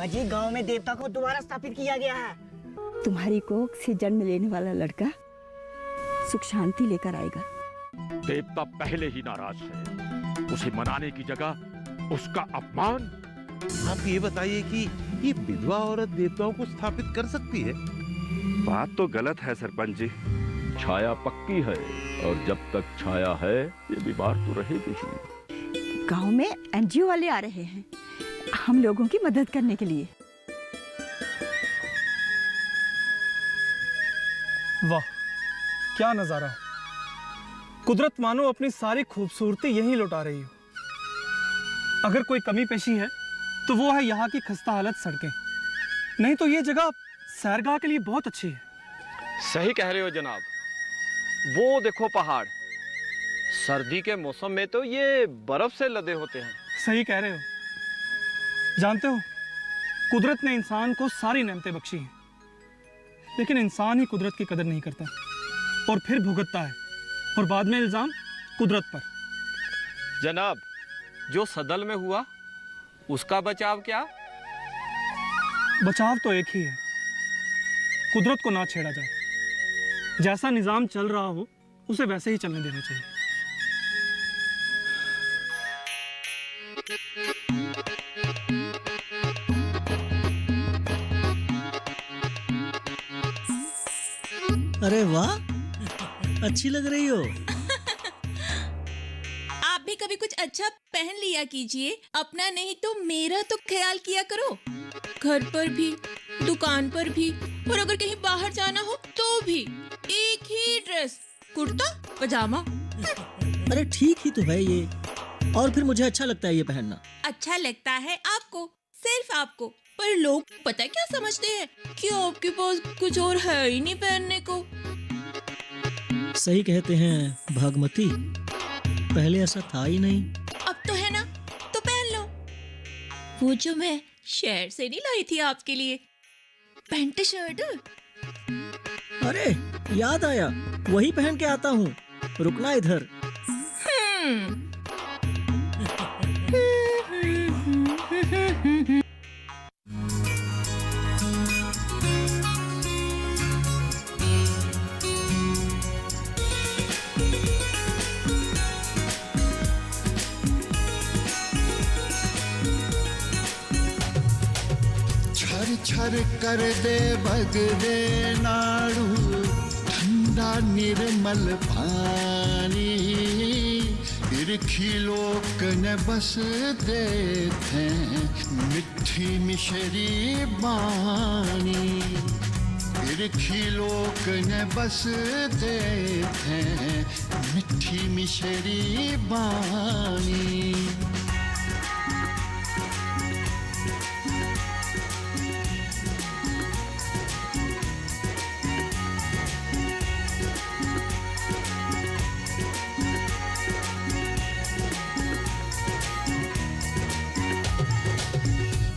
अजी गांव में देवता को दोबारा स्थापित किया गया है। तुम्हारी कोख से जन्म लेने वाला लड़का सुख शांति लेकर आएगा। देवता पहले ही नाराज है, उसे मनाने की जगह उसका अपमान। आप ये बताइए कि ये विधवा औरत देवताओं को स्थापित कर सकती है? बात तो गलत है सरपंच जी। छाया पक्की है और जब तक छाया है ये बीमार तो रहेगी ही। गांव में एनजीओ वाले आ रहे हैं हम लोगों की मदद करने के लिए। वाह क्या नजारा है। कुदरत मानो अपनी सारी खूबसूरती यहीं लौटा रही हो। अगर कोई कमी पेशी है तो वो है यहाँ की खस्ता हालत सड़कें, नहीं तो ये जगह सैरगाह के लिए बहुत अच्छी है। सही कह रहे हो जनाब। वो देखो पहाड़, सर्दी के मौसम में तो ये बर्फ से लदे होते हैं। सही कह रहे हो। जानते हो कुदरत ने इंसान को सारी नेमतें बख्शी हैं, लेकिन इंसान ही कुदरत की कदर नहीं करता और फिर भुगतता है और बाद में इल्जाम कुदरत पर। जनाब जो सदल में हुआ उसका बचाव क्या? बचाव तो एक ही है, कुदरत को ना छेड़ा जाए। जैसा निजाम चल रहा हो उसे वैसे ही चलने देना चाहिए। अरे वाह अच्छी लग रही हो। आप भी कभी कुछ अच्छा पहन लिया कीजिए, अपना नहीं तो मेरा तो ख्याल किया करो। घर पर भी, दुकान पर भी, और अगर कहीं बाहर जाना हो तो भी एक ही ड्रेस, कुर्ता पजामा। अरे ठीक ही तो है ये, और फिर मुझे अच्छा लगता है ये पहनना। अच्छा लगता है आपको, सिर्फ आपको, पर लोग पता क्या समझते हैं कि आपके पास कुछ और है ही नहीं पहनने को। सही कहते हैं भागमती, पहले ऐसा था ही नहीं। अब तो है ना, तो पहन लो। वो जो मैं शहर से नहीं लाई थी आपके लिए, पैंट शर्ट। अरे याद आया, वही पहन के आता हूँ, रुकना इधर। छर कर दे भग दे नाड़ू ठंडा निर्मल पानी बिरखी लोक न बस दे थे मिठी मिशरी बानी बिरखी लोक न बस दे थे मिठी मिशरी बानी।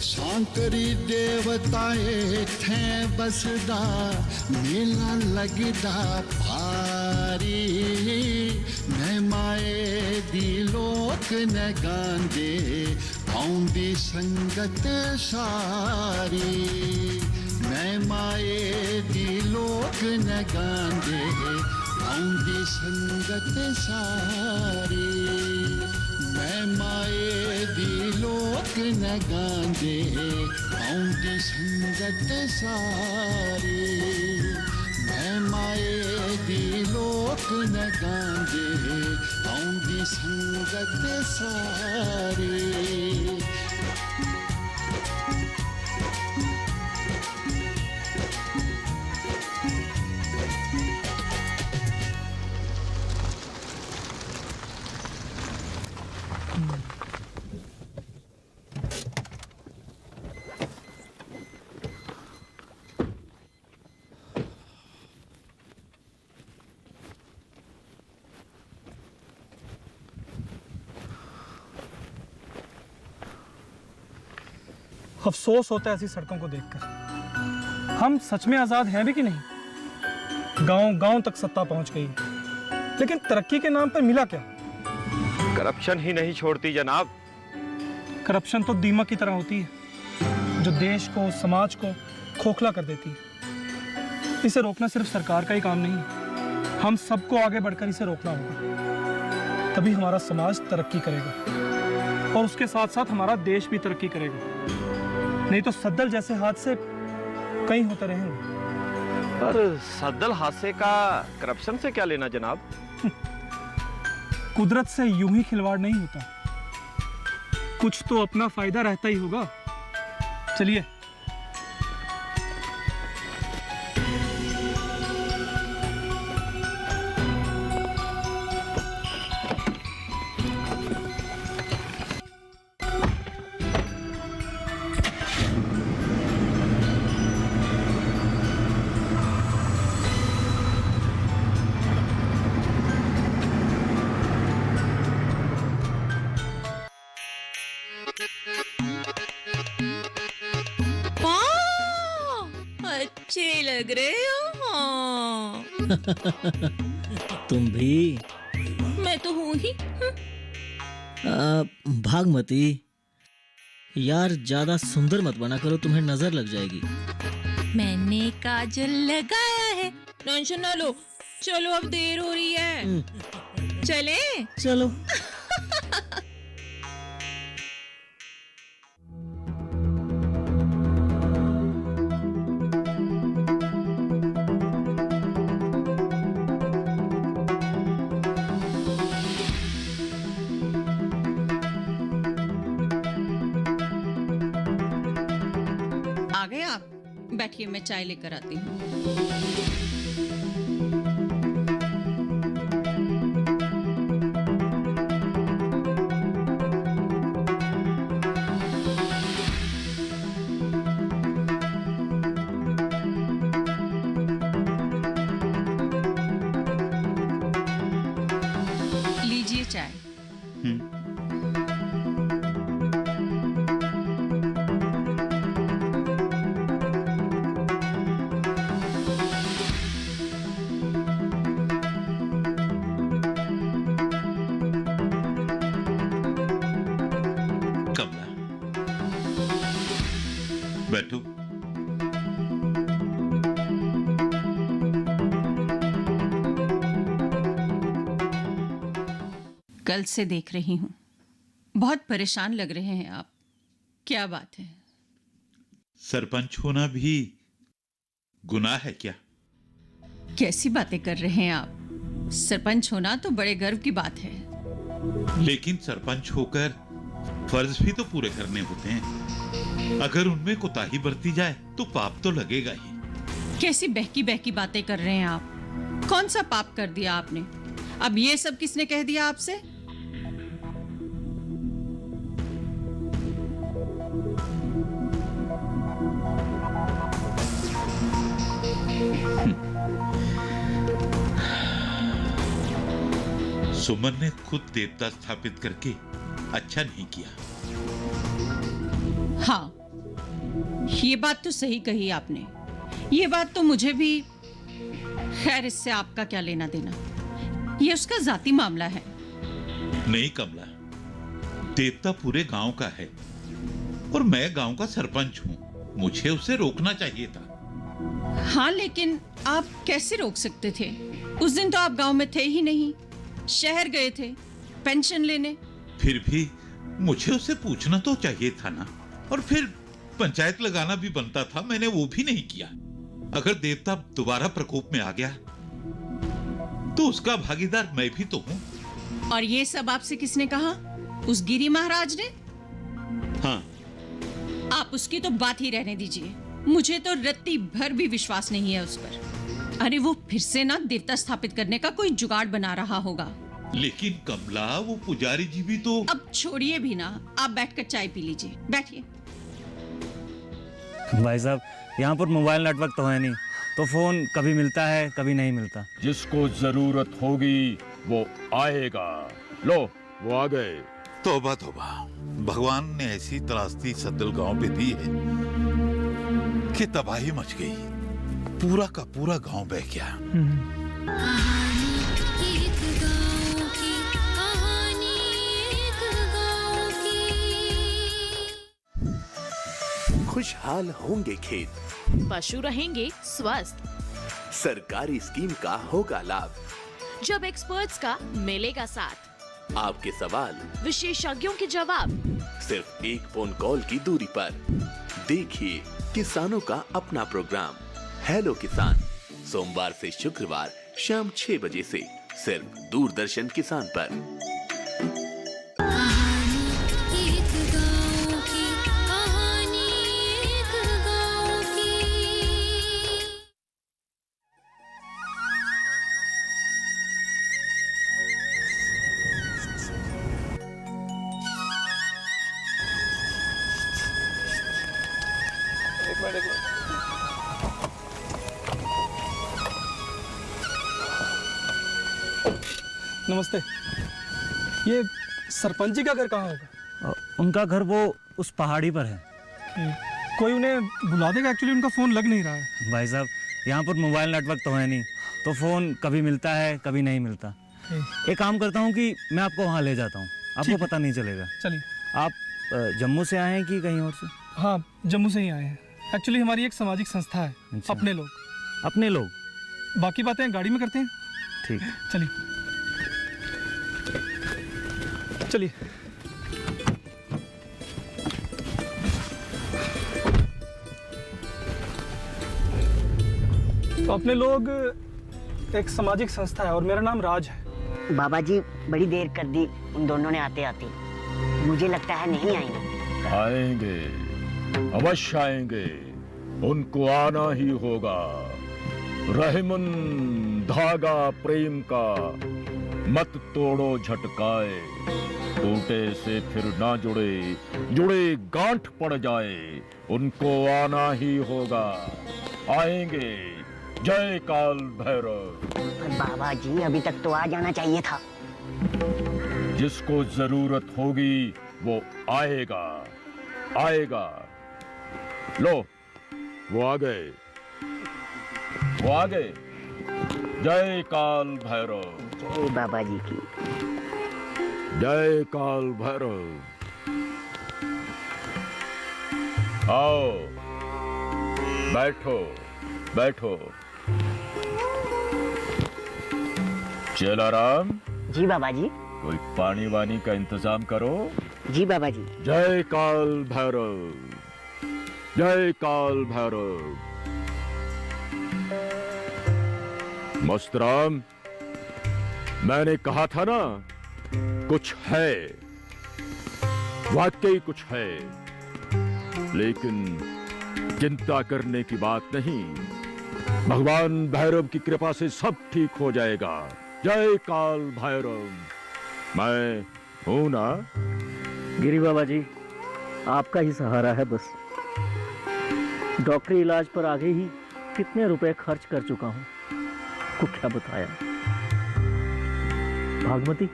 सांकरी देवताए थे बसदा मेला लगदा भारी मैं माए दी लोक न गांदे आउंदी संगत सारी मैं माए दी लोक न गांदे आउंदी संगत सारी मैं माए दी लोक न गांदे आउंदी संगत सारी मैं माए दी लोक न गांदे आउंदी संगत सारी। अफसोस होता है ऐसी सड़कों को देखकर। हम सच में आजाद हैं भी कि नहीं? गांव गांव तक सत्ता पहुंच गई, लेकिन तरक्की के नाम पर मिला क्या? करप्शन ही नहीं छोड़ती जनाब। करप्शन तो दीमक की तरह होती है, जो देश को, समाज को खोखला कर देती है। इसे रोकना सिर्फ सरकार का ही काम नहीं है, हम सबको आगे बढ़कर इसे रोकना होगा। तभी हमारा समाज तरक्की करेगा और उसके साथ साथ हमारा देश भी तरक्की करेगा। नहीं तो सद्दल जैसे हादसे कई होते रहेंगे। पर सद्दल हादसे का करप्शन से क्या लेना जनाब? कुदरत से यूं ही खिलवाड़ नहीं होता, कुछ तो अपना फायदा रहता ही होगा। चलिए। अच्छे लग रहे हो। हाँ। तुम भी। मैं तो हूँ ही। भागमती, यार ज्यादा सुंदर मत बना करो, तुम्हें नजर लग जाएगी। मैंने काजल लगाया है। टेंशन ना लो, चलो अब देर हो रही है। चले? चलो। आ गए आप? बैठिए, मैं चाय लेकर आती हूँ। लीजिए चाय। कमला, बैठो। कल से देख रही हूँ, बहुत परेशान लग रहे हैं आप। क्या बात है? सरपंच होना भी गुनाह है क्या? कैसी बातें कर रहे हैं आप? सरपंच होना तो बड़े गर्व की बात है। लेकिन सरपंच होकर फर्ज भी तो पूरे करने होते हैं। अगर उनमें कोताही बरती जाए तो पाप तो लगेगा ही। कैसी बहकी बहकी बातें कर रहे हैं आप? कौन सा पाप कर दिया आपने? अब ये सब किसने कह दिया आपसे? सुमन ने खुद देवता स्थापित करके अच्छा नहीं किया। हाँ, ये बात तो सही कही आपने। ये बात तो मुझे भी। खैर, इससे आपका क्या लेना देना? ये उसका जाती मामला है। नहीं कमला, देवता पूरे गांव का है और मैं गांव का सरपंच हूं। मुझे उसे रोकना चाहिए था। हाँ, लेकिन आप कैसे रोक सकते थे? उस दिन तो आप गांव में थे ही नहीं, शहर गए थे पेंशन लेने। फिर भी मुझे उसे पूछना तो चाहिए था ना, और फिर पंचायत लगाना भी बनता था। मैंने वो भी नहीं किया। अगर देवता दोबारा प्रकोप में आ गया तो उसका भागीदार मैं भी तो हूं। और ये सब आपसे किसने कहा? उस गिरी महाराज ने? हाँ। आप उसकी तो बात ही रहने दीजिए। मुझे तो रत्ती भर भी विश्वास नहीं है उस पर। अरे वो फिर से ना देवता स्थापित करने का कोई जुगाड़ बना रहा होगा। लेकिन कमला, वो पुजारी जी भी तो। अब छोड़िए भी ना, आप बैठकर चाय पी लीजिए। बैठिए। भाई साहब, यहाँ पर मोबाइल नेटवर्क तो है नहीं, तो फोन कभी मिलता है कभी नहीं मिलता। जिसको जरूरत होगी वो आएगा। लो, वो आ गए। तौबा तौबा, भगवान ने ऐसी त्रासदी सद्दल गांव पे दी है कि तबाही मच गई। पूरा का पूरा गांव बह गया। खुशहाल होंगे खेत, पशु रहेंगे स्वस्थ। सरकारी स्कीम का होगा लाभ, जब एक्सपर्ट्स का मिलेगा साथ। आपके सवाल विशेषज्ञों के जवाब सिर्फ एक फोन कॉल की दूरी पर। देखिए किसानों का अपना प्रोग्राम हेलो किसान, सोमवार से शुक्रवार शाम 6 बजे से सिर्फ दूरदर्शन किसान पर। नमस्ते। ये सरपंच जी का घर कहाँ होगा? उनका घर वो उस पहाड़ी पर है। कोई उन्हें बुला देगा? एक्चुअली उनका फ़ोन लग नहीं रहा है। भाई साहब, यहाँ पर मोबाइल नेटवर्क तो है नहीं, तो फ़ोन कभी मिलता है कभी नहीं मिलता। एक काम करता हूँ कि मैं आपको वहाँ ले जाता हूँ, आपको पता नहीं चलेगा। चलिए। आप जम्मू से आए हैं कि कहीं और से? हाँ, जम्मू से ही आए हैं। एक्चुअली हमारी एक सामाजिक संस्था है। अच्छा। अपने लोग। अपने लोग? बाकी बातें गाड़ी में करते हैं। ठीक। चलिए चलिए। तो अपने लोग एक सामाजिक संस्था है और मेरा नाम राज है। बाबा जी बड़ी देर कर दी उन दोनों ने आते आते, मुझे लगता है नहीं आएंगे। आएंगे, अवश्य आएंगे, उनको आना ही होगा। रहमन धागा प्रेम का मत तोड़ो झटकाए, टूटे से फिर ना जुड़े, जुड़े गांठ पड़ जाए, उनको आना ही होगा। आएंगे, जय काल भैरव। बाबा जी अभी तक तो आ जाना चाहिए था। जिसको जरूरत होगी वो आएगा, आएगा। लो, वो आ गए, वो आ गए। जय काल भैरव। जय बाबा जी की। जय काल भैरव। आओ, बैठो बैठो। चेलाराम। जी बाबा जी। कोई पानी वानी का इंतजाम करो। जी बाबा जी। जय काल भैरव, जय काल भैरव। मस्तराम, मैंने कहा था ना, कुछ है, वाकई कुछ है, लेकिन चिंता करने की बात नहीं। भगवान भैरव की कृपा से सब ठीक हो जाएगा। जय काल भैरव। मैं हूं ना? गिरी बाबा जी, आपका ही सहारा है बस। डॉक्टरी इलाज पर आगे ही कितने रुपए खर्च कर चुका हूं, को क्या बताया। भागमती।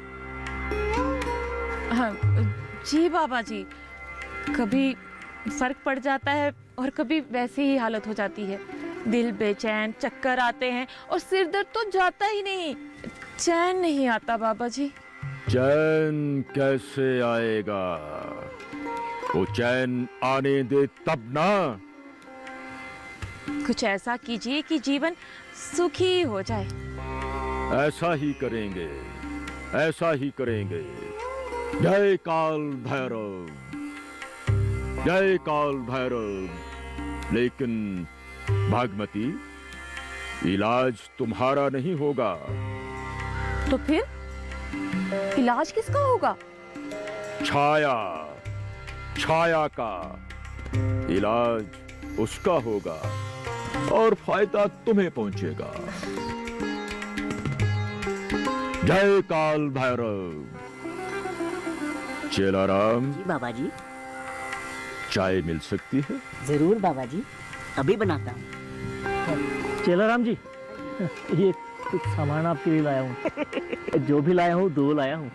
हाँ जी बाबा जी, कभी फर्क पड़ जाता है और कभी वैसी ही हालत हो जाती है। दिल बेचैन, चक्कर आते हैं और सिर दर्द तो जाता ही नहीं, चैन नहीं आता बाबा जी। चैन कैसे आएगा? वो चैन आने दे तब ना। कुछ ऐसा कीजिए कि जीवन सुखी हो जाए। ऐसा ही करेंगे, ऐसा ही करेंगे। जय काल भैरव, जय काल भैरव। लेकिन भागमती, इलाज तुम्हारा नहीं होगा। तो फिर इलाज किसका होगा? छाया, छाया का इलाज उसका होगा और फायदा तुम्हें पहुंचेगा। जय काल भैरव। चेलाराम। जी बाबा जी। चाय मिल सकती है? जरूर बाबा जी, अभी बनाता हूँ। चेलाराम जी, ये कुछ सामान आपके लिए लाया हूँ। जो भी लाया हूँ 2 लाया हूँ।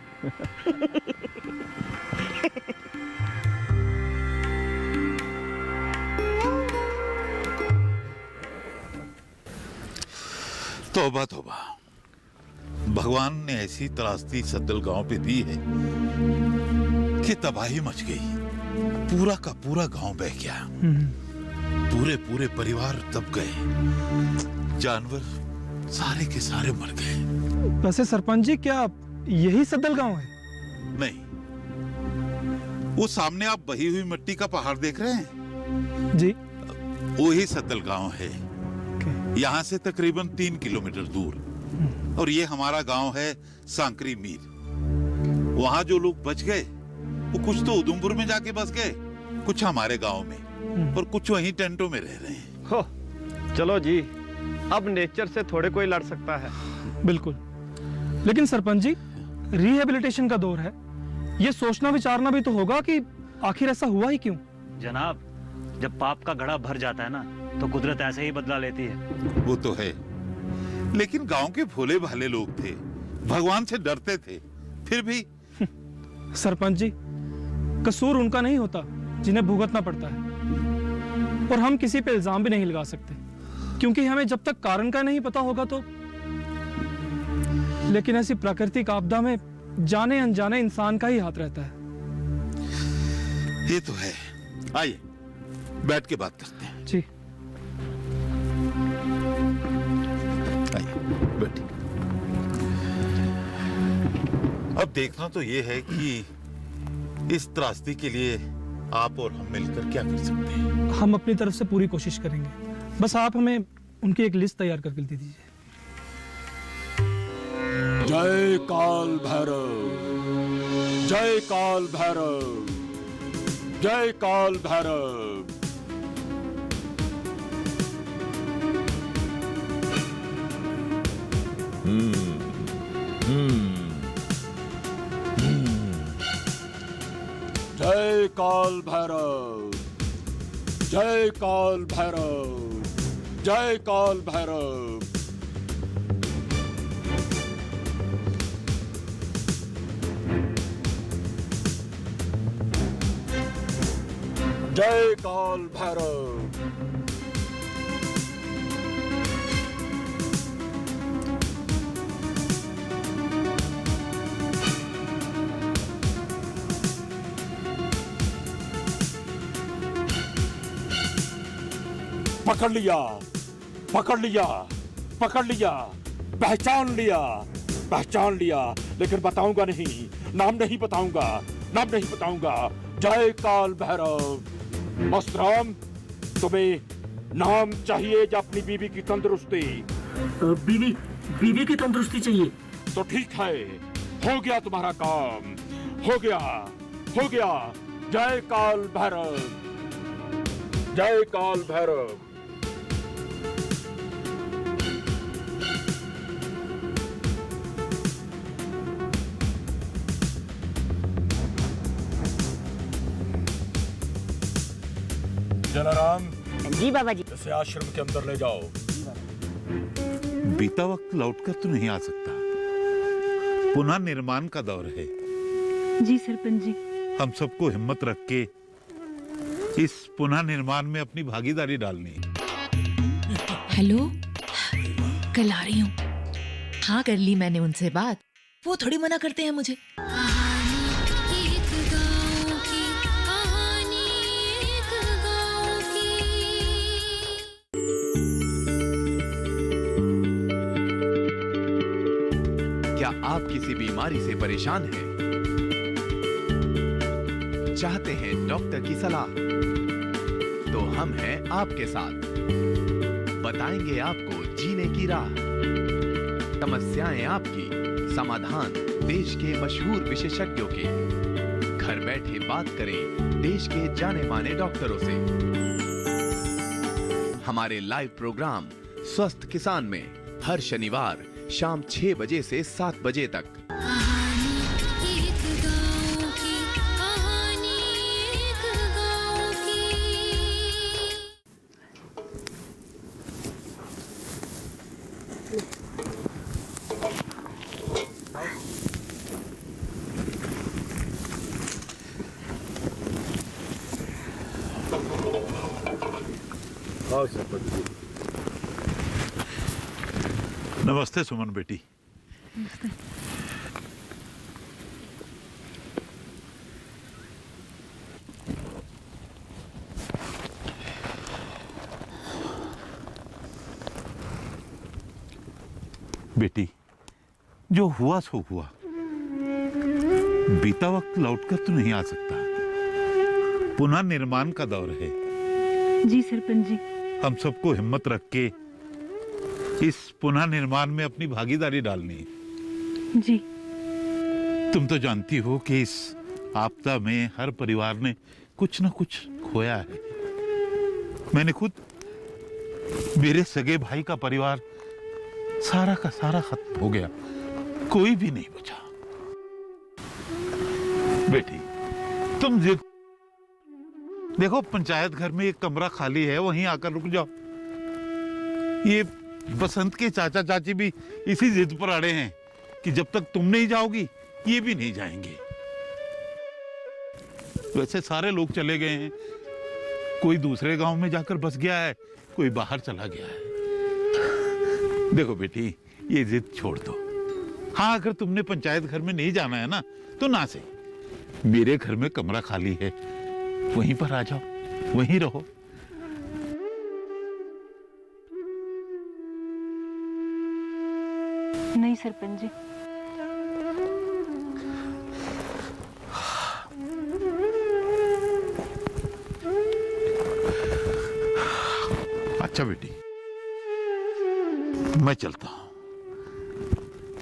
तौबा तौबा, भगवान ने ऐसी त्रासदी सद्दल गांव पे दी है कि तबाही मच गई। पूरा का पूरा गांव बह गया। पूरे पूरे परिवार दब गए, जानवर सारे के सारे मर गए। वैसे सरपंच जी, क्या यही सद्दल गांव है? नहीं, वो सामने आप बही हुई मिट्टी का पहाड़ देख रहे हैं जी, वो ही सद्दल गांव है। यहाँ से तकरीबन 3 किलोमीटर दूर। और ये हमारा गांव है सांकरी मीर। वहां जो लोग बच गए वो कुछ तो उधमपुर में जाके बस गए, कुछ हमारे गांव में, और कुछ वहीं टेंटों में रह रहे हैं। हो, चलो जी, अब नेचर से थोड़े कोई लड़ सकता है। बिल्कुल, लेकिन सरपंच जी, रिहेबिलिटेशन का दौर है, ये सोचना विचारना भी तो होगा कि आखिर ऐसा हुआ ही क्यों। जनाब, जब पाप का घड़ा भर जाता है ना, तो कुदरत ऐसे ही बदला लेती है। वो तो है, लेकिन गांव के भोले भाले लोग थे, भगवान से डरते थे, फिर भी। सरपंच जी, कसूर उनका नहीं होता जिन्हें भुगतना पड़ता है, और हम किसी पे इल्जाम भी नहीं लगा सकते, क्योंकि हमें जब तक कारण का नहीं पता होगा तो। लेकिन ऐसी प्राकृतिक आपदा में जाने अनजाने इंसान का ही हाथ रहता है। ये तो है। आइए बैठ के बात करते हैं। जी, आइए बैठिए। अब देखना तो ये है कि इस त्रासदी के लिए आप और हम मिलकर क्या कर सकते हैं। हम अपनी तरफ से पूरी कोशिश करेंगे, बस आप हमें उनकी एक लिस्ट तैयार करके दे दीजिए। जय काल भैरव, जय काल भैरव, जय काल भैरव। जय काल भैरव, जय काल भैरव, जय काल भैरव। जय काल भैरव। पकड़ लिया, पकड़ लिया, पकड़ लिया, पहचान लिया, पहचान लिया, लेकिन बताऊंगा नहीं, नाम नहीं बताऊंगा, नाम नहीं बताऊंगा। जय काल भैरव। मस्तराम, तुम्हें नाम चाहिए या अपनी बीवी की तंदुरुस्ती? बीवी की तंदुरुस्ती चाहिए। तो ठीक है, हो गया तुम्हारा काम, हो गया, हो गया। जय काल भैरव, जय काल भैरव। जलाराम जी बाबा जी। इसे आश्रम के अंदर ले जाओ। बीता वक्त लौटकर तो नहीं आ सकता, पुनः निर्माण का दौर है। जी सरपंच जी। हम सबको हिम्मत रख के इस पुनः निर्माण में अपनी भागीदारी डालनी है। हेलो, कल आ रही हूँ। हाँ, कर ली मैंने उनसे बात, वो थोड़ी मना करते हैं मुझे। क्या आप किसी बीमारी से परेशान हैं? चाहते हैं डॉक्टर की सलाह? तो हम हैं आपके साथ, बताएंगे आपको जीने की राह। समस्याएं आपकी, समाधान देश के मशहूर विशेषज्ञों के। घर बैठे बात करें देश के जाने माने डॉक्टरों से। हमारे लाइव प्रोग्राम स्वस्थ किसान में हर शनिवार शाम 6 बजे से 7 बजे तक। नमस्ते सुमन बेटी। बेटी, जो हुआ सो हुआ। बीता वक्त लौटकर तो नहीं आ सकता। पुनः निर्माण का दौर है। जी सरपंच जी। हम सबको हिम्मत रख के इस पुनः निर्माण में अपनी भागीदारी डालनी है। जी। तुम तो जानती हो कि इस आपदा में हर परिवार ने कुछ न कुछ खोया है। मैंने खुद, मेरे सगे भाई का परिवार सारा का सारा खत्म हो गया, कोई भी नहीं बचा। बेटी, तुम जिद, देखो पंचायत घर में एक कमरा खाली है, वहीं आकर रुक जाओ। ये बसंत के चाचा चाची भी इसी जिद पर अड़े हैं कि जब तक तुम नहीं जाओगी ये भी नहीं जाएंगे। वैसे सारे लोग चले गए हैं, कोई दूसरे गांव में जाकर बस गया है, कोई बाहर चला गया है। देखो बेटी, ये जिद छोड़ दो। हाँ, अगर तुमने पंचायत घर में नहीं जाना है ना, तो ना से मेरे घर में कमरा खाली है, वहीं पर आ जाओ, वहीं रहो। नहीं सरपंच जी। अच्छा बेटी, मैं चलता हूं।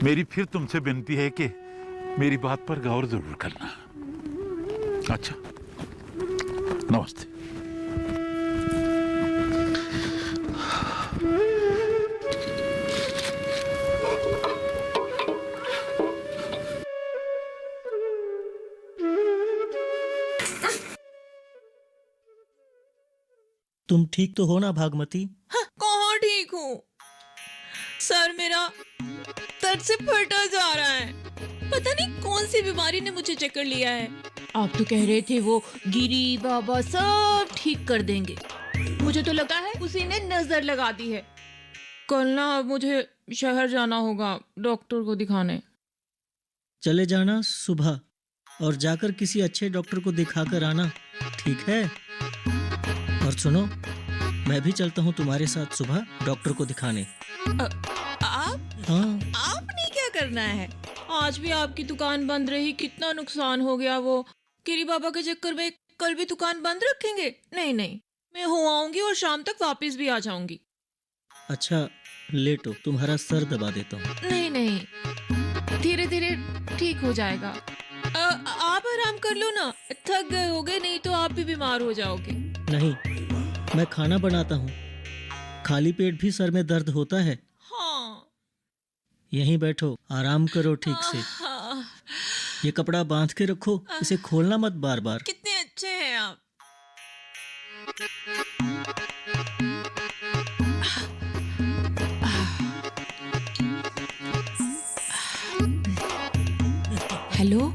मेरी फिर तुमसे विनती है कि मेरी बात पर गौर जरूर करना। अच्छा, नमस्ते। तुम ठीक तो हो ना भागमती? हाँ, कहाँ ठीक हूँ? सर मेरा दर्द से फटा जा रहा है। पता नहीं कौन सी बीमारी ने मुझे चक्कर लिया है। आप तो कह रहे थे वो गिरी बाबा सब ठीक कर देंगे। मुझे तो लगा है उसी ने नजर लगा दी है। कल ना मुझे शहर जाना होगा डॉक्टर को दिखाने। चले जाना सुबह और जाकर किसी अच्छे डॉक्टर को दिखाकर आना, ठीक है? और सुनो, मैं भी चलता हूँ तुम्हारे साथ सुबह डॉक्टर को दिखाने। आप? हाँ। आपने क्या करना है? आज भी आपकी दुकान बंद रही, कितना नुकसान हो गया। वो गिरी बाबा के चक्कर में कल भी दुकान बंद रखेंगे? नहीं नहीं, मैं हो आऊंगी और शाम तक वापस भी आ जाऊंगी। अच्छा लेटो, तुम्हारा सर दबा देता हूँ। नहीं नहीं, धीरे धीरे ठीक हो जाएगा। आप आराम कर लो ना, थक गए होगे, नहीं तो आप भी बीमार हो जाओगे। नहीं, मैं खाना बनाता हूँ। खाली पेट भी सर में दर्द होता है। हाँ। यहीं बैठो, आराम करो ठीक से। ये कपड़ा बांध के रखो, इसे खोलना मत बार बार। कितने अच्छे हैं आप। हेलो,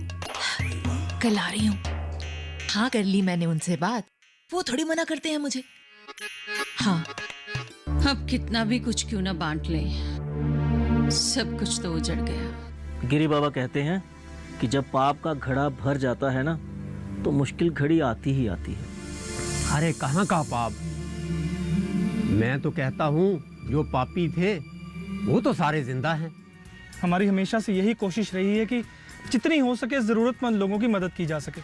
कल आ रही हूँ। हाँ, कर ली मैंने उनसे बात। वो थोड़ी मना करते हैं मुझे। हाँ, अब कितना भी कुछ क्यों ना बांट ले, सब कुछ तो उजड़ गया। गिरी बाबा कहते हैं कि जब पाप का घड़ा भर जाता है ना, तो मुश्किल घड़ी आती ही आती है। अरे कहाँ का पाप? मैं तो कहता हूँ जो पापी थे वो तो सारे जिंदा हैं। हमारी हमेशा से यही कोशिश रही है कि जितनी हो सके जरूरतमंद लोगों की मदद की जा सके।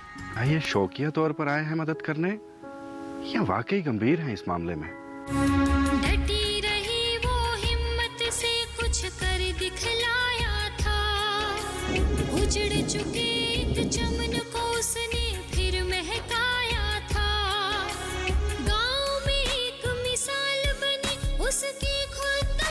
ये शौकिया तौर पर आए हैं मदद करने या वाकई गंभीर हैं इस मामले में? डटी रही वो हिम्मत से कुछ कर दिखलाया था। उजड़ चुके एक चमन